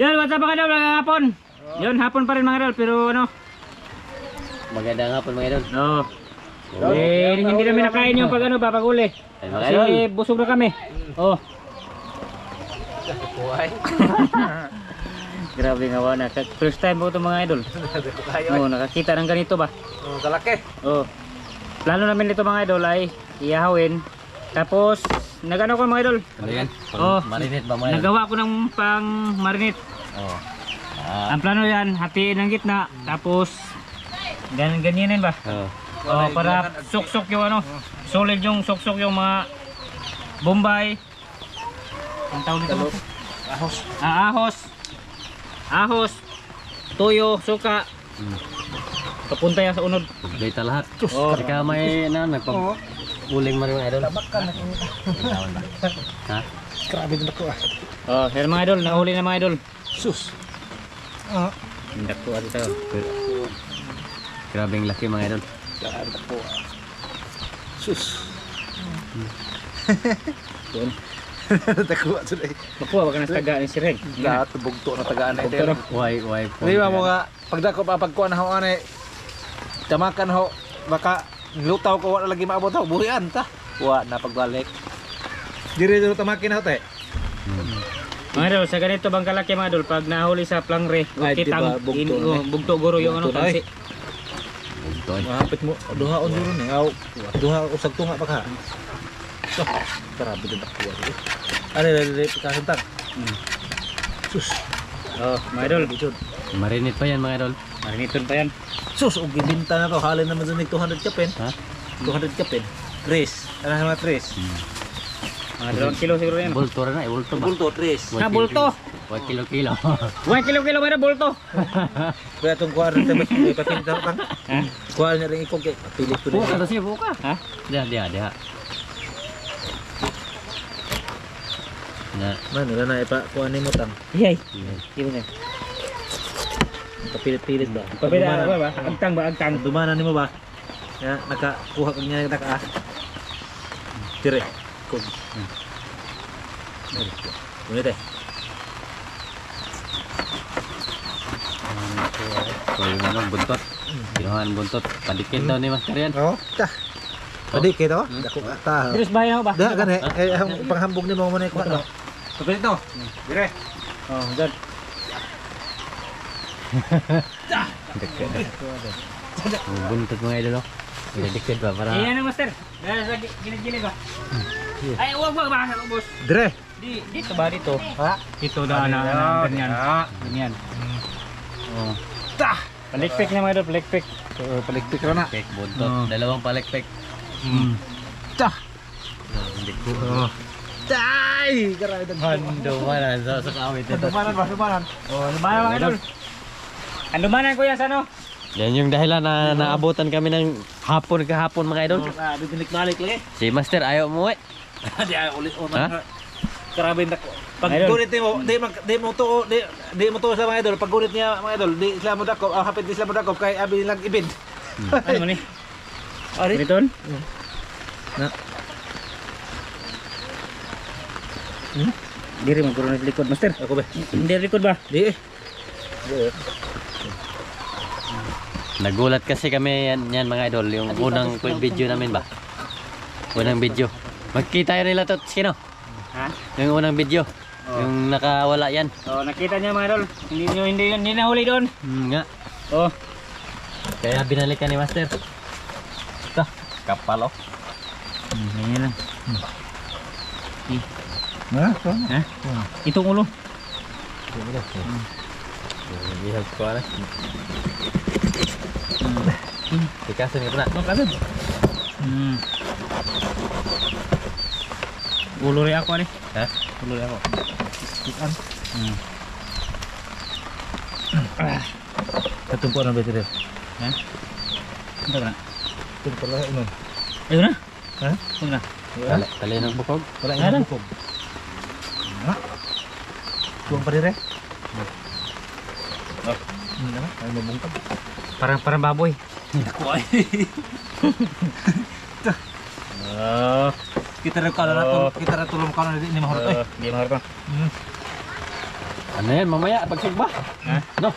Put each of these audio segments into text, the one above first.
Yun, what's up mga idol, hapon. Yun, hapon pa rin mga idol, pero ano. Magandang hapon mga idol. Oo. Hindi namin nakain yung pag ano, papaguli. Kasi busog na kami. Oh. Grabe nga wana. First time ko ito mga idol. Oo, nakakita ng ganito ba? Oh, kalaki. Oo. Plano namin dito mga idol ay iahawin. Tapos, nagano ko mga idol. Ano yan? Oh, Marinate ba mga idol? nagawa ko ng pang marinate. Oo. Ang plano yan, hatiin ng gitna. Tapos, ganyanin ba? Oo. Oh, para suksok yung ano, solid yung suksok yung mga bombay. Ang tawag nito? Ahos. Ahos. Ahos. Tuyo, suka. Papunta yan sa unod. Kompleto lahat. Oh. Sika may uling mo rin mga idol. Tabakan na kung Ha? grabe din ako ah. Oh, yan mga idol, nahuli na mga idol. Sus. Ah. Hindak ko ito. Grabe ang laki mga idol. Grabe ako ah. Sus. Doon. Takuha today. Makuha ba ka ng taga ni Sireg? Lahat bugto na tagaan na ito. Why? Di ba mo nga pagdako pa pagkuha na ho ani. Tamakan ho baka lutaw ko wala lagi maabot ho buhian ta. Wa na pagbalik. Dire dito tamakin ho te. Mga idol, sa ganito bang kalaki mga idol, pag nahuli sa plangre, Ay, kitang diba, bugto na eh. bugto guro yung ano, Bugto na eh. tansi. Buntoy. Mahapit mo duha on duro ni. Aw duha usag tunga pa ka. So, grabe din ako dito. Ari pikasentang. Sus. Oh, mga idol, Marinate pa yan mga idol. mariniton pa yan. Sus, og gibinta na to. Halin naman doon 200 kapin. Ha? 200 kapin. Tres. Ano mga tres? Mga 2 kilo siguro yan. Bulto rin na. Bulto ba? Bulto, tres. Ha, bulto. 1 kilo. 1 kilo mga bulto. Kaya itong kuha rin tayo, ipapilit na utang. Ha? Kuha niya rin ikog, papilit ko Buka rin. to siya, buka. Ha? Diha. Na. Man, wala na, kuha ni mo tang. Yay. Ibo na. Papilit-pilit ba? Pabila ba? Agtang ba? Agtang. Dumanan ni mo ba? Ya, nakakuha ka niya naka dire. Kog. Ulit eh. So yung ano, buntot. Kinuhaan buntot. Padikin daw ni Master yan. Oo, ta. Padi kito, dako ta. Diyos bahay ako ba? Da gani, ang panghambog ni mo man kuha no. Papilit no. Dire. Oh, dyan. Buntot mga idol. Dikit ba para... Iyan ang master. Dahil sa gilid-gilid ba? Ay, huwag ba? Boss. Dire. Dito ba? Dito. Ha? Dito na ganyan. Ganyan. Oh. Ta. Palikpik na mga idol, palikpik. Palikpik ra na. Pek, buntot. Dalawang palikpek. Ta. Hindi ko. Tay! Grabe dag. Hando man sa kawit ito. Dumanan ba, dumanan. Oh, lumayan mga idol. Ang lumayan ko yan sa ano? Yan yung dahilan na naabutan kami ng hapon kahapon mga idol. Ah, bibalik-balik lagi. Si Master ayaw mo Di ay ulit o Ha? Grabe nak. Pag Idol. gunit mo, di mo to sa mga idol. Pag gunit niya mga idol, di sila mo dako, hapit di sila mo dako kay abi nilang ibid. Ano mo ni? Ari. Ganiton? Na. Diri man kurang likod, master. Ako ba? Hindi likod ba? Di eh. Nagulat kasi kami yan mga idol, yung unang video namin ba? Unang video. Magkita nila to sino? Ha? Yung unang video. Yung nakawala yan. Oh, nakita niya mga idol. Hindi na huli doon. Nga. Oh. Kaya binalikan ni Master. Ito, kapal oh. Ganyan lang. Ha? Ha? Itong ulo. Bihag ko na. Tikasan ka pa na. Makasad. Ulo rin ako ni. Ha? Ulo rin ako. Ikan. Katumpo na betul. Ha? Ito na. Tumpo lang inon. Ayun na. Ha? Ayun na. Tali ng bukog. Wala Ano? ina bukog. Ha? Tuwang pa dire. Oh. Hindi na, ay mabungkag. Parang baboy. Ako ay. Oh. Kita rin tulong ka na, hindi mahurot eh. Hindi mahal pa. Ano yan, mamaya, pagsugba. Ha? No?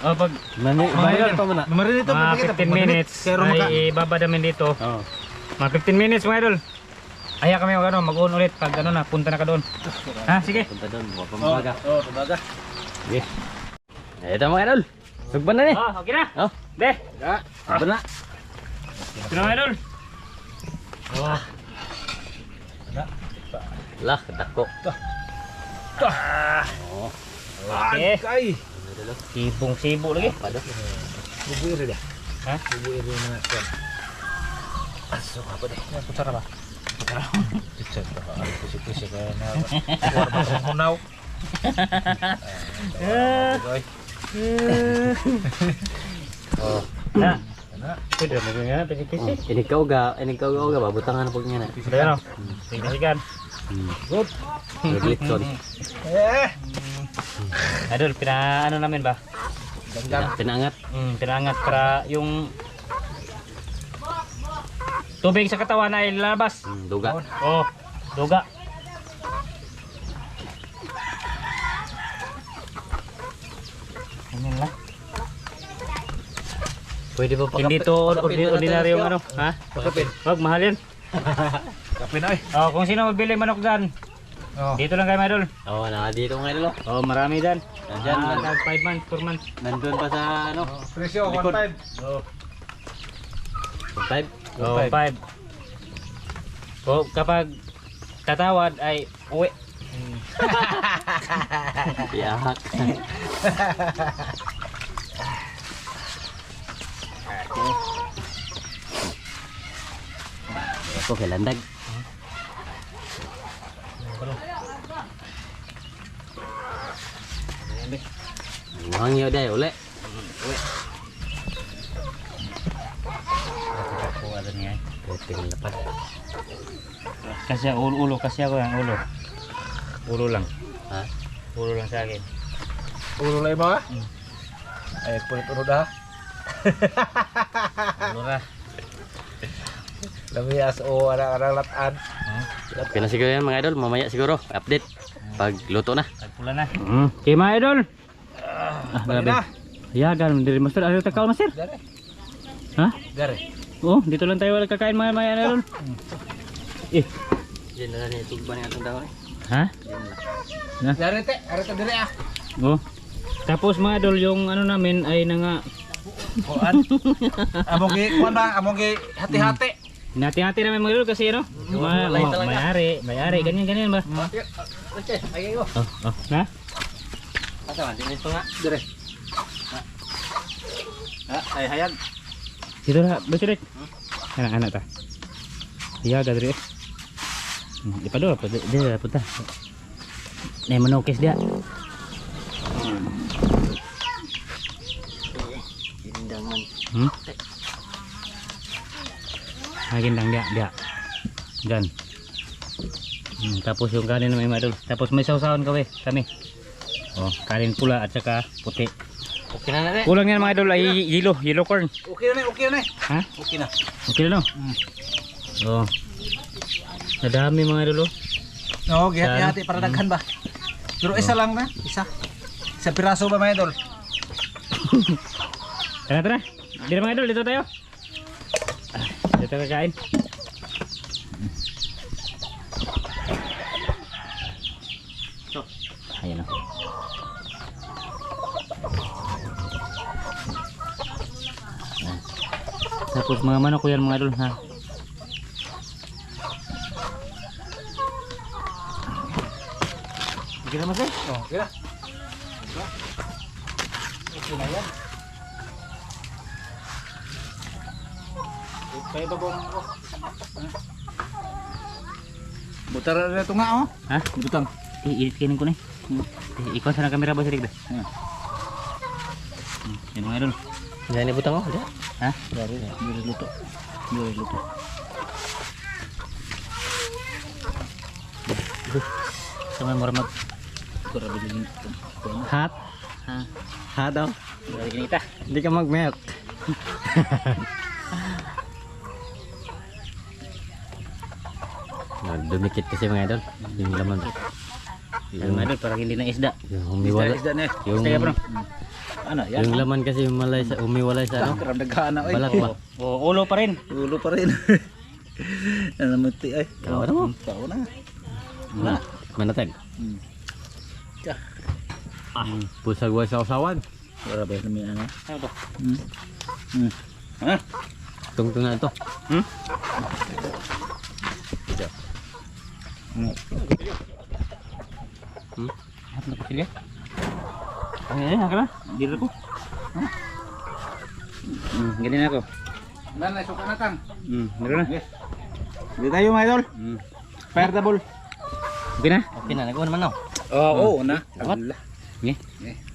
Oh, pag Marinate pa muna. Marinate ito, mga 15 minutes ay ibabad namin dito. Oo. Mga 15 minutes mga idol. Aya kami mag-on ulit pag ano na, punta na ka doon. Ha, sige. Punta doon, buwa pamaga. Oo, pamaga. Sige. Ito mga idol. Sugba na ni. Oh, okay na. Oh, De. sugba na. Ito na mga idol. Oh. Lah, dako. Oh. Okay. Kay. Sibong-sibo lagi. Pado. Bubuir dia. Ha? Bubuir dia na kuan. Aso apa deh? Ya putar apa? Putar. Putar. Ay pusi-pusi kaya na. Kuar pa sa kunaw. Oh. Na. Na. Pwede mo nga pisi-pisi. Ini kau ga babutangan pag niya na. Ayan o. Tingnan. Good. Glitson. Idol, ano namin ba? Pinangat. Pinangat para yung tubig sa katawan ay lalabas. Duga. Oh, duga. Ano lang? Pwede ba pa Hindi to ordinaryong ano, ha? Pakapin. Wag, mahal yan. Kapin ay. Oh, kung sino magbili manok dyan, Oh. dito lang kayo mga idol. Oo, dito nga idol. Oh, marami dyan. Nandyan, Tag 5 months, 4 months. nandun pa sa ano? Presyo Likod. 1.5. Oh, 5. oh 5. Oh, kapag tatawad ay uwi. Iahak. Ako kay landag. Hangyo day uli. Kuha na niya. Puting lapad. Kasi ulo kasi ako yung ulo. Ulo lang. Ha? Ulo lang sa akin. Ulo lay ba? Ay pulit ulo dah. Ulo ra. Lamias o arang latan. Okay na siguro yan mga idol. Mamaya siguro update pag luto na. Tagpula na. Okay mga idol. Bali na. Yagan, diri master. Ayaw takaw master. Gare. Ha? Gare. Oh, dito lang tayo wala kakain mga idol. Eh, Diyan na lang itugba ng atong daw eh. ha? Gare te, areta dire ah. Oh. Tapos mga idol, yung ano namin ay nanga Kuan. Among gi kuan ba? Among gi hati-hati. hati-hati namin mga idol kasi ano? May-ari, ganyan ba? Okay, ay go. Oh, na? Asa man din ito nga. Dire. Ay hayag. Dito na, baca dek. Anak-anak ta. Yaga diri. Ipadol apa dia punta. Nih menukis dia. Gindangan. Gendang dia. Gan. Tapos yung kanin naman madol. Tapos may sausawan kami. Oh, kanin pula at saka puti. Okay na na. Kulang yan mga idol ay yellow corn. Okay na, okay na. Ha? Okay na. Okay na no? Oh. Nadami mga idol oh. No, hati-hati para daghan ba. Pero isa lang na, isa. Sa piraso ba mga idol? Tara. Dito mga idol, dito tayo. Dito kakain. Ayan o. Tapos mga manok ko yan mga idol ha. Okay na mas eh? Oh, okay na. Okay na yan. Kaya babaw ng ako. Butar na ito nga oh. Ha? Butang. Iikinin ko na eh. Ikaw sa kamera ba sirig ba? Yan mga idol. Yan ibutang ko. Ha? Dari luto. Dari luto. Sama mormat. Hat. Ha. Hat daw. Dari kinita. Hindi ka mag-milk. Dumikit kasi mga idol. Yung laman. Ano mga idol, parang hindi na isda. Yung humiwalay. Isda na eh. Yung, Isda bro. Ano, yan. yung laman kasi humiwalay sa ano? Karam nagkana ay. Balat ba? O, ulo pa rin. Ulo pa rin. Ano muti ay. Ano mo? Tao na. Na. Manatag. Tsa. Pusagway sa usawan. Wala ba namin ano? Ano to? Ha? Tungtung na ito. Ano to sila? Ay, haka na. Dito ko. Ganyan ako. Dan, suka na tang. Meron na. Yes. Di tayo mga idol. Fire double. Okay na? Okay na, nagawa naman ako. Oo, na. Salamat. Okay.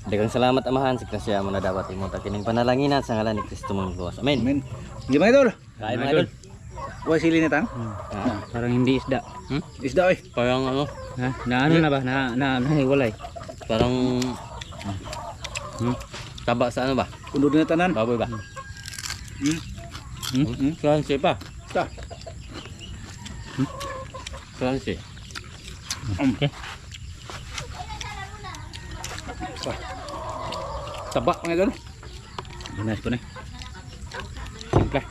Dagang salamat amahan sa siya mo na dapat imuta kining panalangin sa ngalan ni Kristo mong luwas. Amen. Amen. Di mga idol. Kain mga idol. Huwag sili na tang. Parang hindi isda. Isda ay. Parang ano, Ha? Na ano na ba? Nahiwalay. parang taba sa ano ba? Unod na tanan. Baboy ba? Crunchy pa. Ta. Crunchy. Okay. Taba mga idol. Ginas ko na. Simple.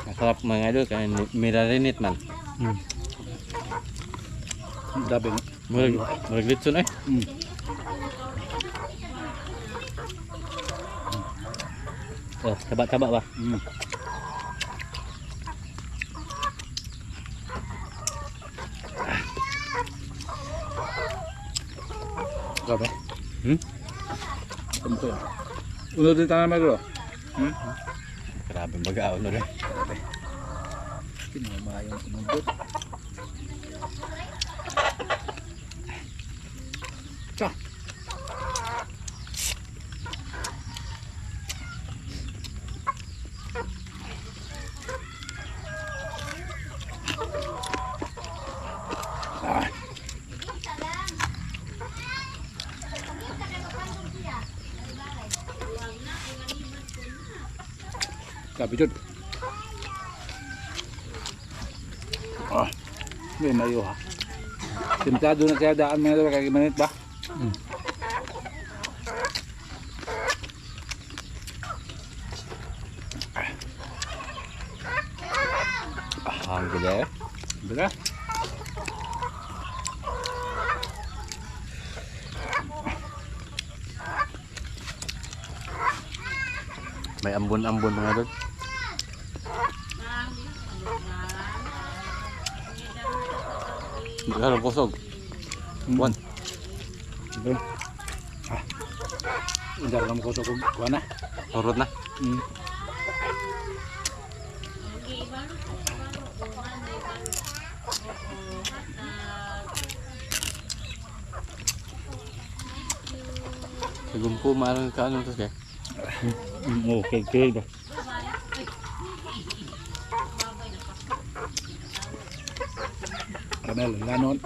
Masarap mga idol kaya mirarinit man. Dabi. Murag litson eh. Oh, taba-taba ba? Grabe. Kamu yan. Unod na tanan mga idol. Grabe mag-aon na rin. Kinamayang kumundot. Tsa. Grabe dyan. May mayo ha. Sintado na siya daan mga idol. Kaya manit ba? Ang gila eh. Baga? May ambon-ambon mga idol. Hindi ka kusog. One. Indar naman ko sa kuwan na. Surot na. Sagumpo maaaring ka ano to kaya. Okay, okay ba? Ramel, lanon.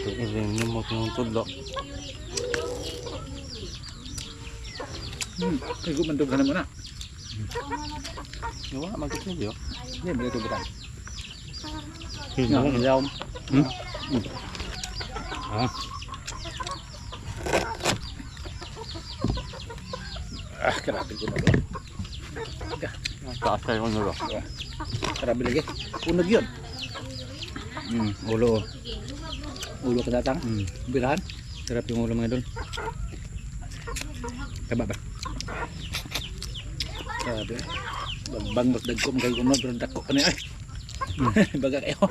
Ini mo kung tudlo. Kaya kumantog ka naman na. Wala magkakilyo. Hindi, may ito ba? Sino ko nilaw? Karabil ko na ba? Taas kayo kung nulo. Karabil lagi. Unog yun. Ulo. Ulo ka datang. Bilahan. Sarap yung ulo mga idol. Taba ba? Grabe. Bang mas dagko magay unod pero dako ka na ay. Baga kayo.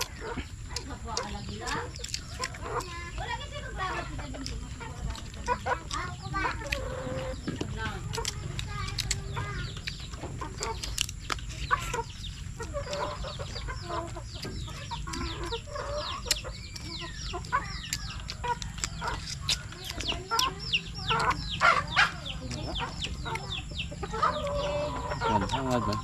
Hangad ba?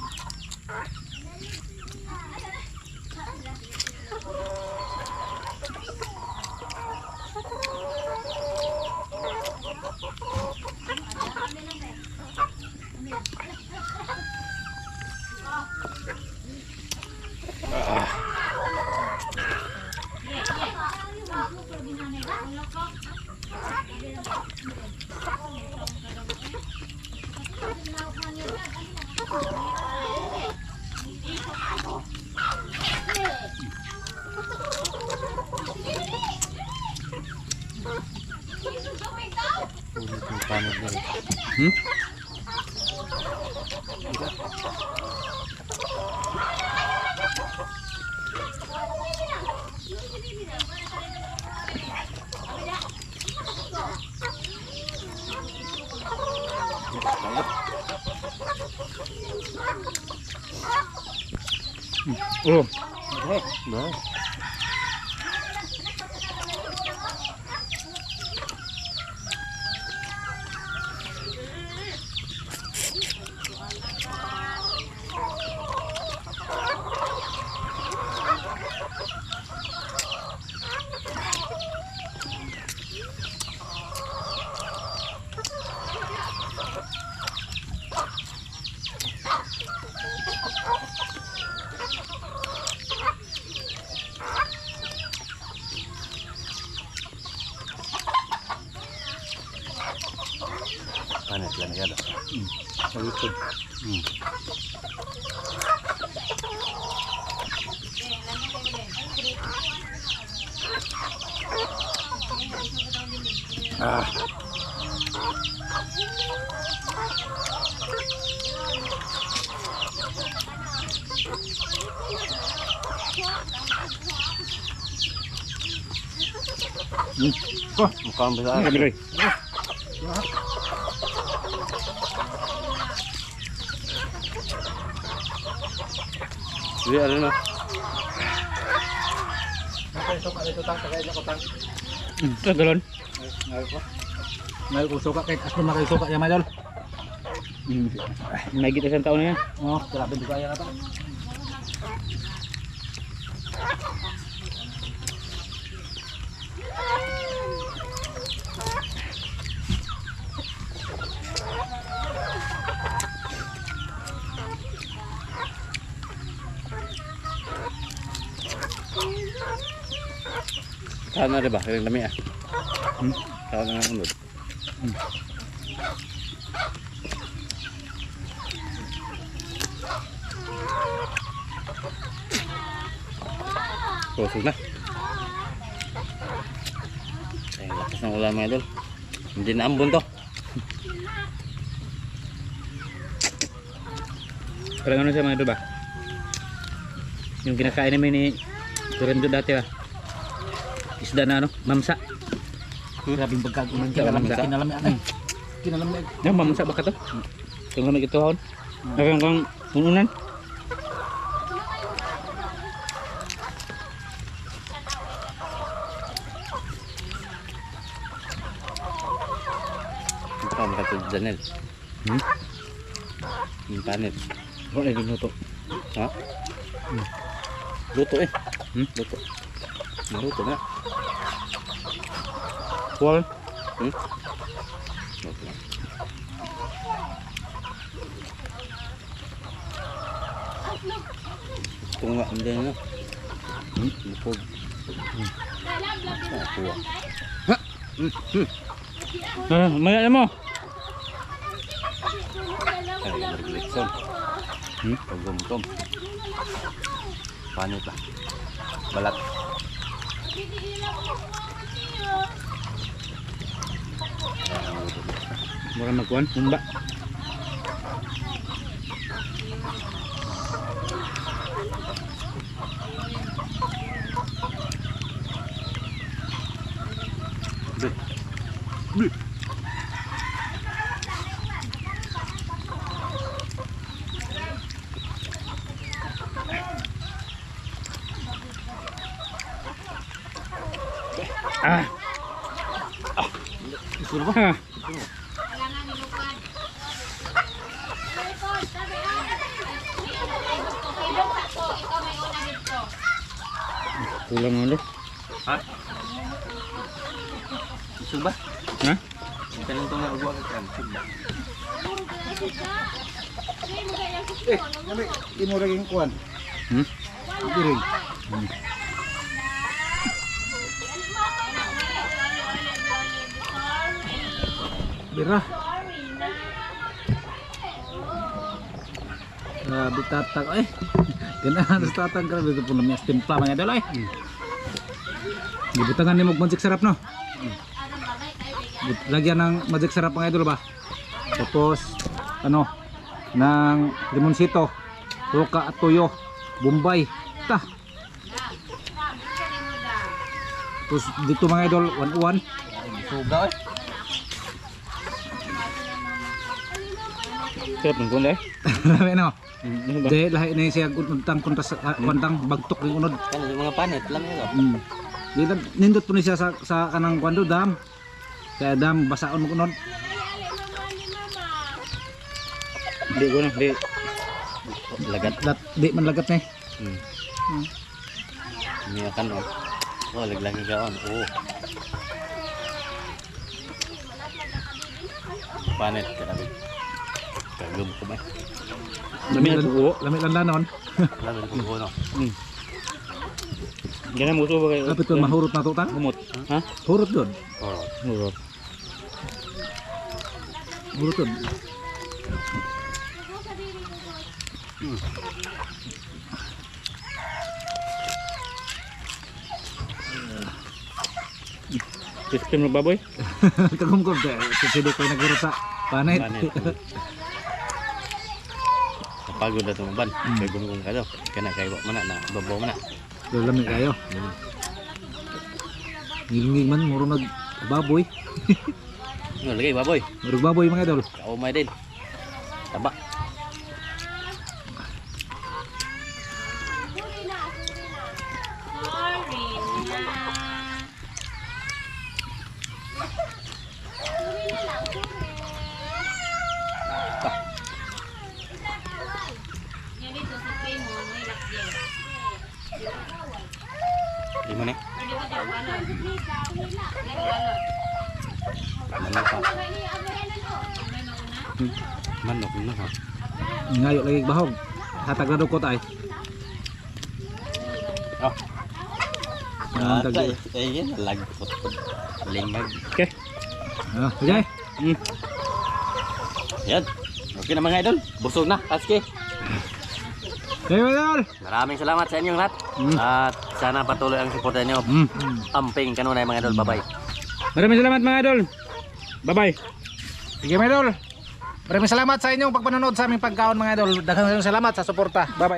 Hmm? Oh, Ba? Panet lang yan. malutod. Ah. Oh, mukhang besar. Kami Roy. Jadi ada na. Ito galon. Ngayon kung suka, kahit asli makay suka yan, Madol. May kita isang taon na yan. Oh, grabe di kaya na to. Sana ada bah, yang dami ah. Sana nga unod. Kusog na. Ay, lakas ng ulan mga idol. Hindi na ambon to. Parang ano siya mga idol ba? Yung kinakain namin ni Turendo dati ba? Isda na ano? Mamsa. Grabing pagkakuman, Mamsa. kinalami anay. Kinalami. Yung mamsa ba ka to? Yung kami ito hon. Hanggang ununan. Ito ang katulad Janel. Yung panit. Wala yung luto. Ha? Luto eh. Luto. Luto na. Wal. Luto na. Ito nga, hindi na. Lupog. Kuha. Maya na mo. Ay, mag-lekson. Pag-gumtom. Panit lah. Balat. Mura magkuhan. Humba. Ah. Isulo ba? Ah. Kulang mo ulit. Ha? Isu ba? Ha? Tanong itong nagawa ka kan. Di mo rin kuhan. Di rin. Bira. Grabe tatang ay. Ganahan sa tatang grabe ito po namin timpla mga idol ay. Gibutangan ni mo magic sarap no. Lagyan ng magic sarap mga idol ba. Tapos ano ng limonsito, roka at tuyo, bombay. Ta. Tapos dito mga idol, 1-1. Suga eh. Sarap ng kulay. Labi no. Ano ba? Dahil lahi na siya kuntang kuntas kuntang bagtok ng unod. Kan yung mga panit lang yun. Di nindot po ni siya sa kanang kwando dam. Kaya dam basaon mo unod. Di ko na, di. Lagat. Di man lagat ni. Ini akan oh lagi kawan. Oh. Panit grabe. Kagum ko ba? Lami na buo. Lami lang lanon. Laban ko ko no. Ganyan mo ba kayo? Kapit ko mahurot na to tang. Humot. Ha? Hurot doon. Oh. Humot. Hurot doon. Crispy mo baboy? Kagum-gum deh. Kasi ko naguro sa panit. Pagod na tumaban. Kagum-gum ka daw. Kana kay wa man na babaw man na. Lamig kayo. Ngilingig man muro nag baboy. No lagi baboy. Muro baboy mga idol. Kaumay din. Taba. Di mana? Manok pa. Manok na ha. Ngayo lagi bahog. Hatag na dukot ay. Oh. Ang tag. Yan lagpot. Lingag. Okay. Ah, okay. Yan. Okay na mga idol. Busog na. Taski. Okay, mga idol. Maraming salamat sa inyong lahat. At sana patuloy ang suporta niyo. Amping kanunay mga idol. Bye-bye. Maraming salamat mga idol. Bye-bye. Sige mga idol. Maraming salamat sa inyong pagpanonood sa aming pagkaon mga idol. Daghang salamat sa suporta. Bye bye.